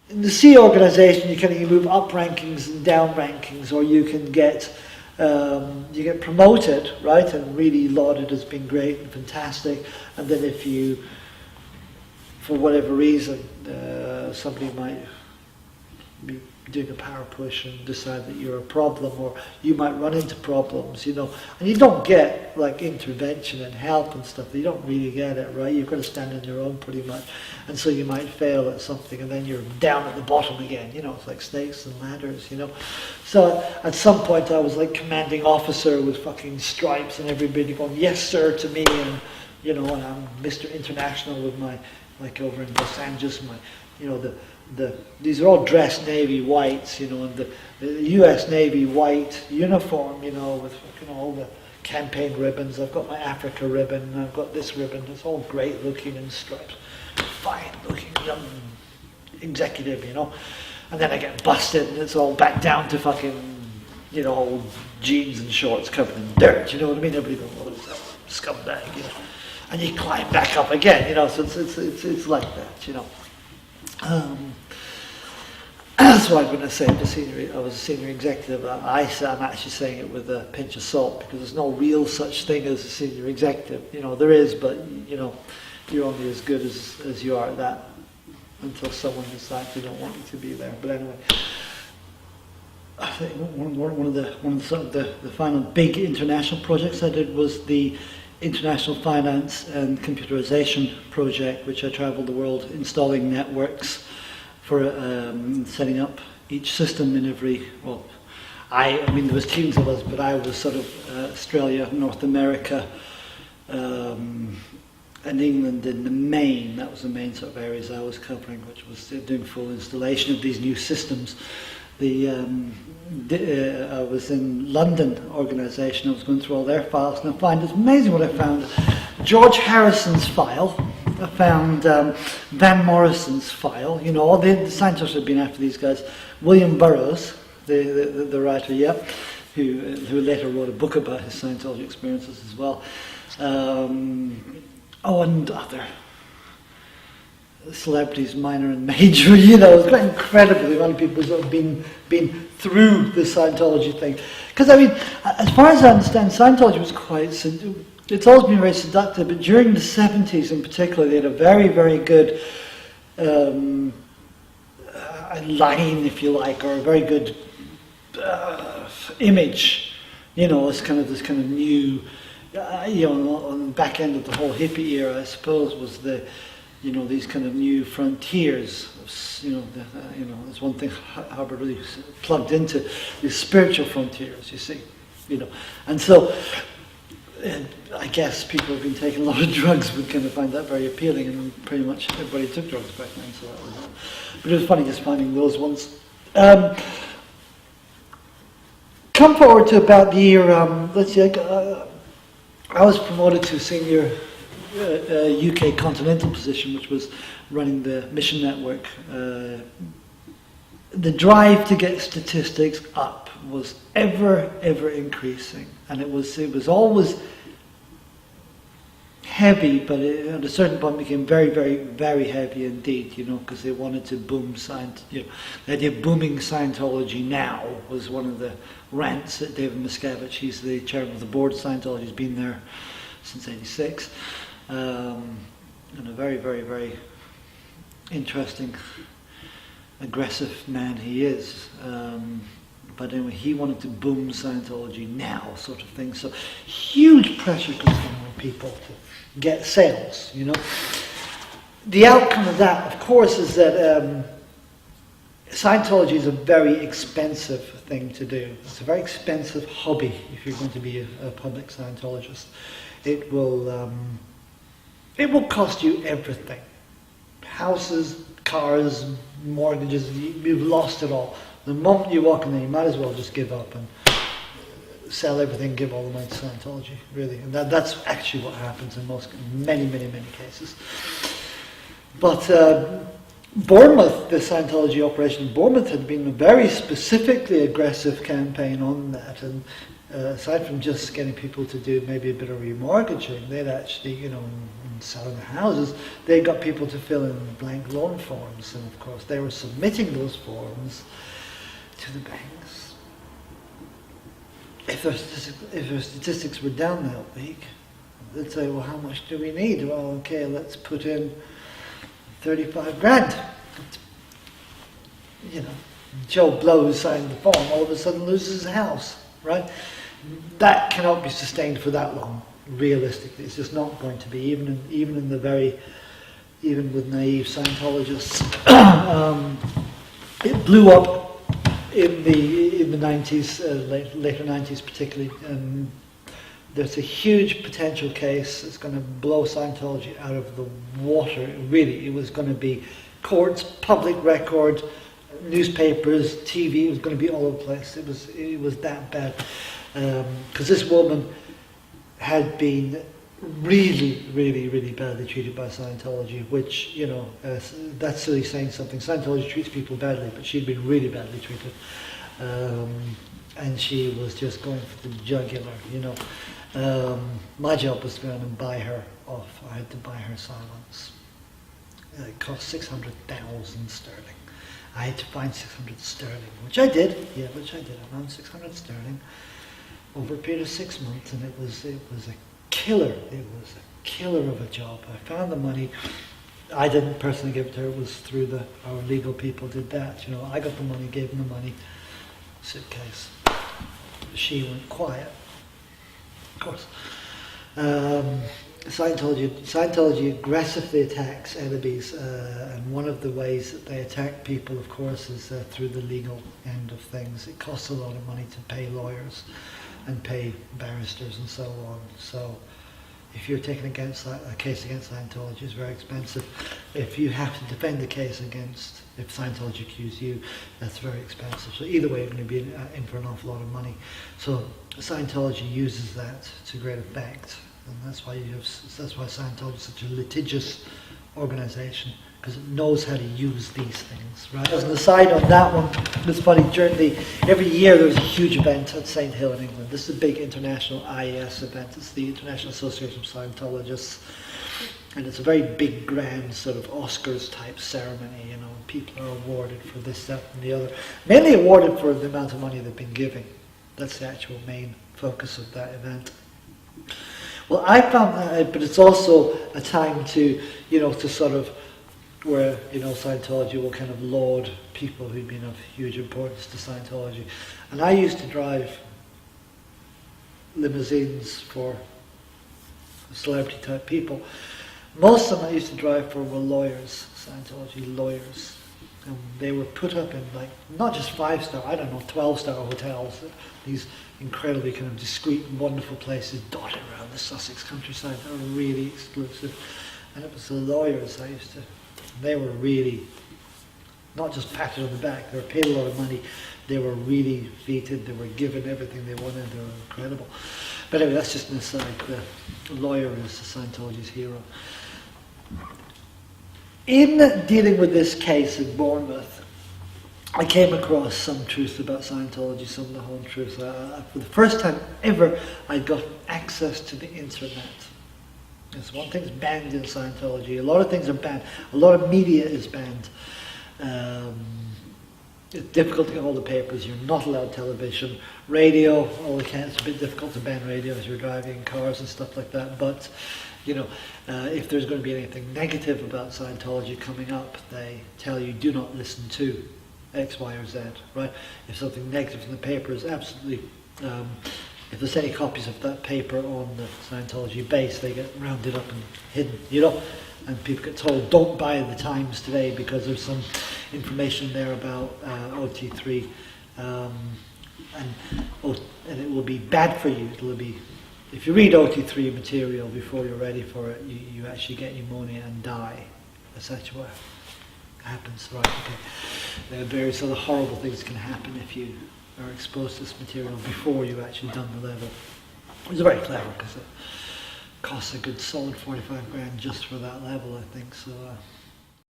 in the C organization, you move up rankings and down rankings, or you can get you get promoted, right, and really lauded as being great and fantastic. And then if you, for whatever reason, somebody might be doing a power push and decide that you're a problem, or you might run into problems, you know, and you don't get like intervention and help and stuff. You don't really get it, right? You've got to stand on your own pretty much, and so you might fail at something, and then you're down at the bottom again. You know, it's like snakes and ladders, you know. So at some point, I was like commanding officer with fucking stripes, and everybody going yes sir to me, and you know, and I'm Mr. International with my, like over in Los Angeles, my, you know, these are all dressed Navy whites, you know, and the U.S. Navy white uniform, you know, with all the campaign ribbons. I've got my Africa ribbon, and I've got this ribbon. It's all great looking and stripes. Fine looking young executive, you know. And then I get busted, and it's all back down to fucking, you know, old jeans and shorts covered in dirt, you know what I mean? Everybody goes, what is that scumbag, you know? And you climb back up again, you know, so it's like that, you know. That's why when I say I was a senior executive, I'm actually saying it with a pinch of salt, because there's no real such thing as a senior executive. You know, there is, but you know, you're only as good as you are at that until someone decides they don't want you to be there. But anyway, I think one of the final big international projects I did was the International Finance and Computerization project, which I traveled the world installing networks for setting up each system in every, well, I mean there was teams of us, but I was sort of Australia, North America, and England in the main. That was the main sort of areas I was covering, which was doing full installation of these new systems. I was in London organisation. I was going through all their files, and I find it's amazing what I found. George Harrison's file. I found Van Morrison's file. You know, all the scientists have been after these guys. William Burroughs, the writer, yeah, who later wrote a book about his Scientology experiences as well. And other celebrities, minor and major, you know, it's quite incredible the amount of people who have been through the Scientology thing. Because I mean, as far as I understand, Scientology was quite, it's always been very seductive, but during the 70s in particular, they had a very, very good line, if you like, or a very good image, you know, as kind of this kind of new, you know, on the back end of the whole hippie era, I suppose, was the, you know, these kind of new frontiers. You know, there's one thing Harvard really plugged into, these spiritual frontiers, you see, you know. And so, I guess people who've been taking a lot of drugs would kind of find that very appealing, and pretty much everybody took drugs back then, so that was it. But it was funny just finding those ones. Come forward to about the year, let's see, I was promoted to senior UK continental position, which was running the mission network. The drive to get statistics up was ever increasing, and it was always heavy, but at a certain point became very heavy indeed, you know, because they wanted to boom the idea of booming Scientology now was one of the rants that David Miscavige, he's the chairman of the board of Scientology, has been there since '86, and a very interesting, aggressive man he is. But anyway, he wanted to boom Scientology now, sort of thing. So huge pressure comes from people to get sales, you know. The outcome of that, of course, is that Scientology is a very expensive thing to do. It's a very expensive hobby if you're going to be a public Scientologist. It will cost you everything. Houses, cars, mortgages, you've lost it all. The moment you walk in there, you might as well just give up and sell everything, give all the money to Scientology, really. And that's actually what happens in many cases. But Bournemouth, the Scientology operation in Bournemouth, had been a very specifically aggressive campaign on that. And aside from just getting people to do maybe a bit of remortgaging, they'd actually, you know, selling their houses, they got people to fill in blank loan forms, and of course they were submitting those forms to the banks. If their statistics were down that week, they'd say, well, how much do we need? Well, okay, let's put in 35 grand. You know, Joe Blow, who signed the form, all of a sudden loses his house, right? That cannot be sustained for that long, realistically. It's just not going to be, even with naive Scientologists. It blew up in the 90s, later 90s particularly. There's a huge potential case that's going to blow Scientology out of the water. Really, it was going to be courts, public record, newspapers, TV. It was going to be all over the place. It was that bad, because this woman had been really, really, really badly treated by Scientology, which, you know, that's really saying something. Scientology treats people badly, but she'd been really badly treated. And she was just going for the jugular, you know. My job was to go and buy her off. I had to buy her silence. It cost 600,000 sterling. I had to find 600 sterling, which I did. Yeah, which I did. I found 600 sterling over a period of 6 months, and it was a killer. It was a killer of a job. I found the money. I didn't personally give it to her. It was through our legal people did that. You know, I got the money, gave them the money. Suitcase. She went quiet. Of course. Scientology aggressively attacks enemies, and one of the ways that they attack people, of course, is through the legal end of things. It costs a lot of money to pay lawyers and pay barristers and so on. So if you're taking a case against Scientology, it's very expensive. If you have to defend the case if Scientology accuse you, that's very expensive. So either way, you're going to be in for an awful lot of money. So Scientology uses that to great effect, and that's why Scientology is such a litigious organization, because it knows how to use these things. Right. As an aside on that one, it's funny. Every year there's a huge event at St. Hill in England. This is a big international IES event. It's the International Association of Scientologists. And it's a very big, grand sort of Oscars type ceremony, you know, and people are awarded for this, that, and the other. Mainly awarded for the amount of money they've been giving. That's the actual main focus of that event. Well, I found that, but it's also a time to, you know, to sort of, where, you know, Scientology will kind of laud people who've been of huge importance to Scientology. And I used to drive limousines for celebrity type people. Most of them I used to drive for were lawyers, Scientology lawyers. And they were put up in, like, not just 5-star, 12-star hotels. These incredibly kind of discreet and wonderful places dotted around the Sussex countryside that were really exclusive. And it was the lawyers they were really not just patted on the back, they were paid a lot of money. They were really feted, they were given everything they wanted, they were incredible. But anyway, that's just an aside. The lawyer is Scientology's hero. In dealing with this case in Bournemouth, I came across some truth about Scientology, some of the whole truth. For the first time ever, I got access to the internet. It's one thing's banned in Scientology. A lot of things are banned. A lot of media is banned. It's difficult to get hold of papers. You're not allowed television. Radio, it's a bit difficult to ban radio as you're driving cars and stuff like that. But, you know, if there's going to be anything negative about Scientology coming up, they tell you do not listen to X, Y, or Z, right? If something negative in the paper is absolutely... if there's any copies of that paper on the Scientology base, they get rounded up and hidden, you know? And people get told, don't buy the Times today because there's some information there about OT3, and it will be bad for you. It'll be, if you read OT3 material before you're ready for it, you actually get pneumonia and die. That's actually what happens, right? Okay. There are various other horrible things can happen if you are exposed to this material before you've actually done the level. It was very clever because it costs a good solid 45 grand just for that level, I think. So.